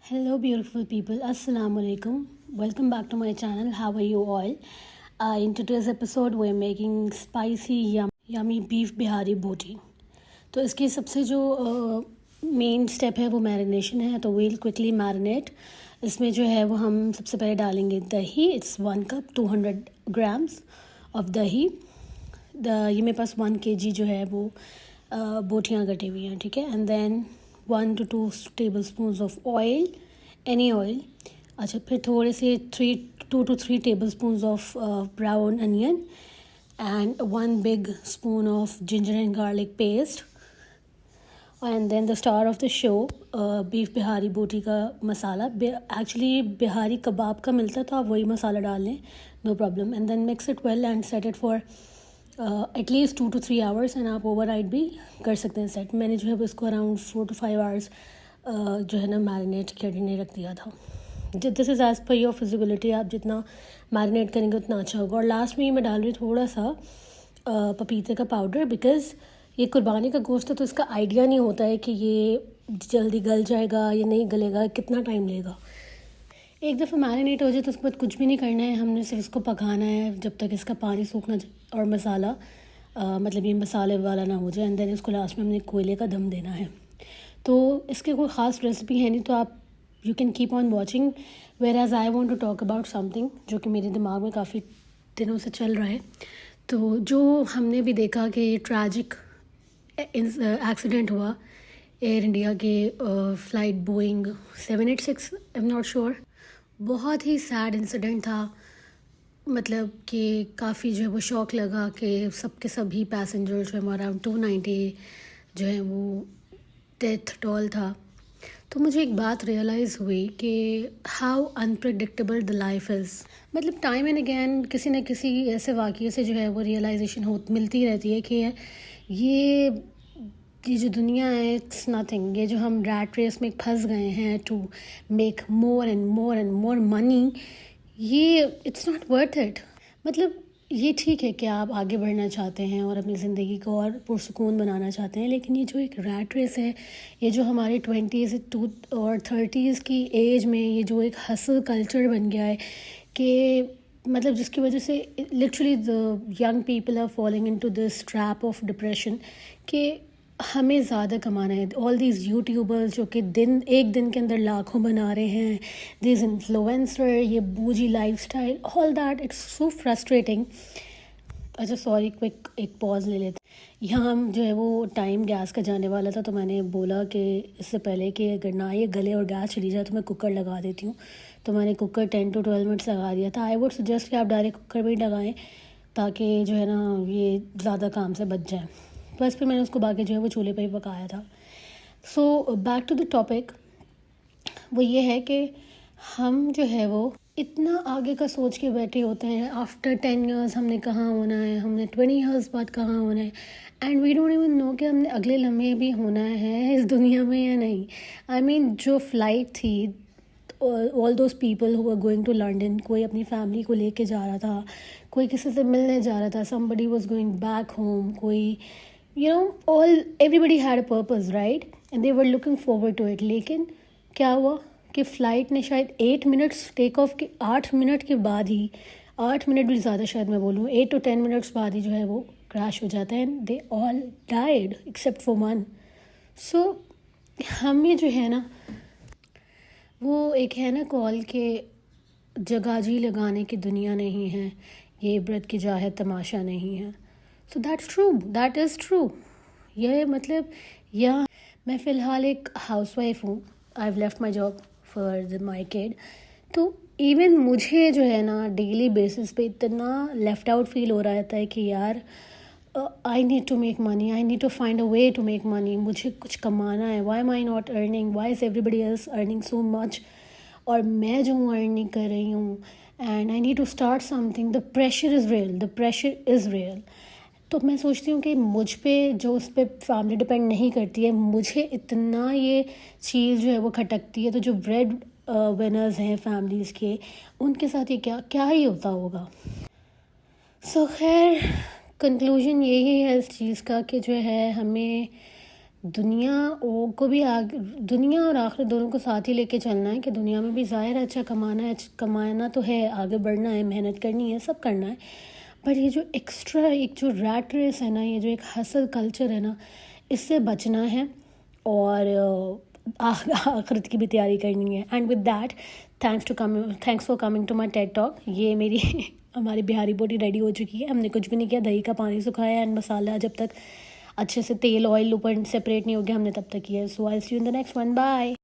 Hello, beautiful people. Assalamu alaikum. Welcome back to my channel. How are you all? In today's episode, we're making spicy, yummy beef bihari boti. तो इसकी सबसे जो main step है वो marination है. तो we'll quickly marinate. इसमें जो है वो हम सबसे पहले डालेंगे दही. It's 1 cup 200 grams of दही. ये मेरे पास 1 kg जो है वो बोटियाँ कटी हुई हैं, ठीक है. And then 1 to 2 tablespoons of oil, any oil. अच्छा, फिर थोड़े से 2 to 3 tablespoons of brown onion and 1 big spoon of ginger and garlic paste. And then the star of the show, beef Bihari बोटी का मसाला. Actually बिहारी कबाब का मिलता तो आप वही मसाला डाल लें, no problem. And then mix it well and set it for at least 2 to 3 hours. And आप ओवरनाइट भी कर सकते हैं सेट. मैंने जो है इसको अराउंड 4 to 5 hours जो है ना मैरिनेट करने रख दिया था. This is as per your feasibility. आप जितना मैरिनेट करेंगे उतना अच्छा होगा. और लास्ट में मैं डाल रही थोड़ा सा पपीते का पाउडर, बिकॉज़ ये कुर्बानी का गोश्त है तो इसका आइडिया नहीं होता है कि ये जल्दी गल जाएगा या नहीं गलेगा, कितना टाइम लेगा. एक दफ़ा मैरिनेट हो जाए तो उसके बाद कुछ भी नहीं करना है. हमने सिर्फ इसको पकाना है जब तक इसका पानी सूखना और मसाला मतलब ये मसाले वाला ना हो जाए. एंड देन इसको लास्ट में हमने कोयले का दम देना है. तो इसके कोई ख़ास रेसिपी है नहीं, तो आप you can keep on watching. Whereas I want to talk about something जो कि मेरे दिमाग में काफ़ी दिनों से चल रहा है. तो जो हमने भी देखा कि ट्रैजिक एक्सीडेंट हुआ एयर इंडिया के flight Boeing 786, I am not sure. बहुत ही सैड इंसिडेंट था. मतलब कि काफ़ी जो है वो शौक लगा कि सबके सभी पैसेंजर जो है अराउंड 290 जो है वो डेथ टोल था. तो मुझे एक बात रियलाइज़ हुई कि how unpredictable the life is. मतलब टाइम एंड अगैन किसी न किसी ऐसे वाक़ये से जो है वो रियलाइजेशन मिलती रहती है कि ये जो दुनिया है इट्स नथिंग. ये जो हम रैट रेस में फंस गए हैं to make more and more and more money, ये इट्स नॉट वर्थ इट. मतलब ये ठीक है कि आप आगे बढ़ना चाहते हैं और अपनी ज़िंदगी को और पुरसुकून बनाना चाहते हैं, लेकिन ये जो एक रैट रेस है, ये जो हमारे 20s और 30s की एज में ये जो एक हसल कल्चर बन गया है कि मतलब जिसकी वजह से literally the young people are following into this trap of depression कि हमें ज़्यादा कमाना है. ऑल दीज यूट्यूबर्स जो कि एक दिन के अंदर लाखों बना रहे हैं, दिस इन्फ्लुएंसर, ये बूजी lifestyle, all that, it's so frustrating. अच्छा सॉरी, क्विक एक पॉज ले लेते. यहाँ हम जो है वो टाइम गैस का जाने वाला था, तो मैंने बोला कि इससे पहले कि अगर ना ये गले और गैस चली जाए तो मैं कुकर लगा देती हूँ. तो मैंने कुकर 10 to 12 मिनट्स लगा दिया था. आई वुड सजेस्ट कि आप डायरेक्ट कुकर में ही लगाएं ताकि जो है ना ये ज़्यादा काम से बच जाए. बस फिर मैंने उसको बाकी जो है वो चूल्हे पे ही पकाया था. So back to the topic. वो ये है कि हम जो है वो इतना आगे का सोच के बैठे होते हैं. आफ्टर 10 years हमने कहाँ होना है, हमने 20 years बाद कहाँ होना है, and we don't even know कि हमने अगले लम्हे भी होना है इस दुनिया में या नहीं. आई मीन जो फ़्लाइट थी, all those people who are going to London, कोई अपनी फैमिली को लेके जा रहा था, कोई किसी से मिलने जा रहा था, somebody was going back home, कोई everybody had a purpose, right? And they were looking forward to it. लेकिन क्या हुआ कि फ़्लाइट ने शायद 8 मिनट्स टेक ऑफ के 8 मिनट के बाद ही, 8 मिनट भी ज़्यादा शायद मैं बोलूँ, 8 to 10 मिनट्स बाद ही जो है वो क्रैश हो जाता है. And they all died except for one. So हमें जो है ना वो एक है ना कॉल के जगाजी लगाने की दुनिया नहीं है, ये इबरत की जा है तमाशा नहीं है. So that's true, that is true. ये मतलब या मैं फ़िलहाल एक हाउसवाइफ हूँ. I have left my job for my kid. तो इवन मुझे जो है ना डेली बेसिस पे इतना लेफ़्ट आउट फील हो रहा था कि यार I need to make money, I need to find a way to make money. मुझे कुछ कमाना है. Why am I not earning, why is everybody else earning so much और मैं जो हूँ अर्न नहीं कर रही हूँ. And I need to start something. The pressure is real, the pressure is real. तो मैं सोचती हूँ कि मुझ पे जो उस पर फैमिली डिपेंड नहीं करती है, मुझे इतना ये चीज़ जो है वो खटकती है. तो जो ब्रेड विनर्स हैं फैमिलीज़ के, उनके साथ ये क्या क्या ही होता होगा. सो खैर कंक्लूजन यही है इस चीज़ का कि जो है हमें दुनिया को भी आगे, दुनिया और आखिरत दोनों को साथ ही लेके चलना है कि दुनिया में भी ज़ाहिर है अच्छा कमाना है, कमाना तो है, आगे बढ़ना है, मेहनत करनी है, सब करना है। पर ये जो एक्स्ट्रा एक जो रैट रेस है ना, ये जो एक हसल कल्चर है ना, इससे बचना है और आखिरत की भी तैयारी करनी है। And with that, thanks for coming to my TED talk. ये मेरी हमारी बिहारी बोटी रेडी हो चुकी है। हमने कुछ भी नहीं किया, दही का पानी सुखाया एंड मसाला जब तक अच्छे से तेल ऑयल ऊपर सेपरेट नहीं हो गया हमने तब तक किया। So I see you in the next one, bye.